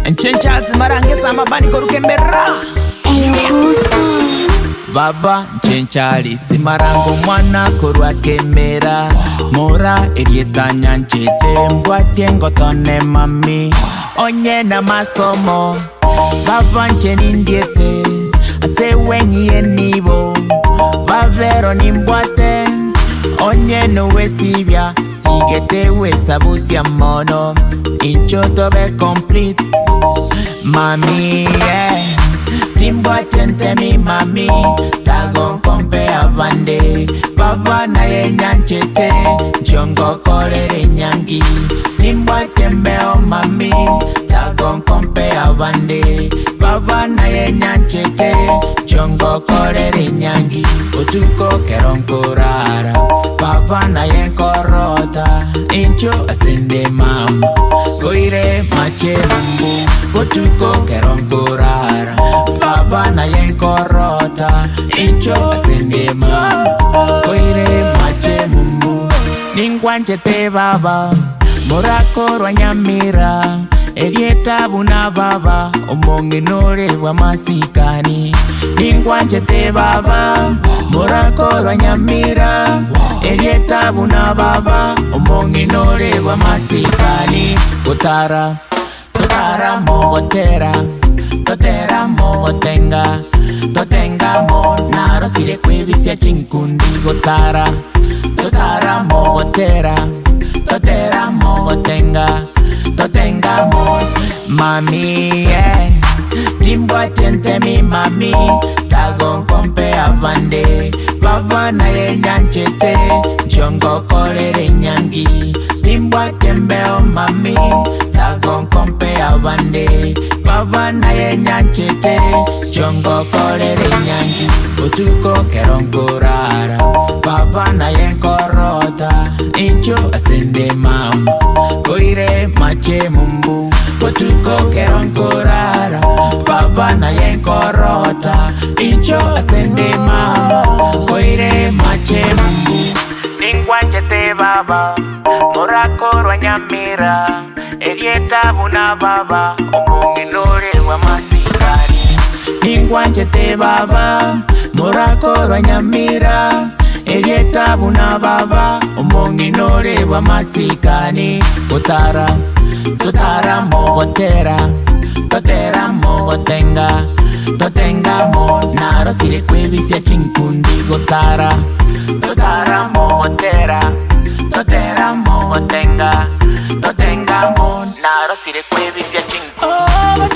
Nchenchazi marangesa mabani korukembera. Baba nchenchali simarango mwana korwa kemera. Mora erieta nyanchete mbwatie ngotone mami. Onye na masomo baba nchenindiete. Ase wenyi enibo bavero nimbwate. Onye no wesivya sigete wesabusia mono. Inchoto be complete mami, yeah. Timbwate ntemi mami, tagon kompe avande. Baba na ye nyanchete, jongo kolere nyangi. Timbwate mbeo mami, tagon kompe avande. Baba na ye nyanchete, jongo kolere nyangi. Otuko keronkorara, baba na ye korota. Incho asende mama, koire mache mumbu. Otuko keronkorara, baba na ye korota. Incho asende mama, koire mache mumbu. Ningwanchete baba, morako rwanyamira. Erieta buna baba, omongi nore wa masikani. Ningwanchete baba, morako rwanyamira. Erieta buna baba, omongi nore wa masikani. Gotara, gotara mogotera. Totera mogotenga, totenga mo. Naro sire kwevisia chinkundi. Gotara, gotara mogotera. Totera mogotenga, totenga mo. Mami, yeah. Timbwate ntemi mami, tagon kompe avande. Baba na ye nyanchete, jongo kolere nyangi. Timbwate mbeo mami, tagon kompe avande. Baba na ye nyanchete, jongo kolere nyangi. Otuko keronkorara, baba na ye korota. Incho asende mama, koire mache mumbu. Otuko keronkorara, baba na ye korota. Incho asende mama, koire mache mumbu. Ningwanchete baba, morako rwanyamira. Erieta buna baba, omongi nore wa masikani. Ningwanchete baba, morako rwanyamira. Erieta buna baba, omongi nore wa masikani. Gotara, gotara mogotera. Totera mogotenga, totenga mo. Naro sire kwevisia chinkundi. Gotara, gotara mogotera. Totera mogotenga, totenga mo. Naro sire kwevisia chinkundi. Oh,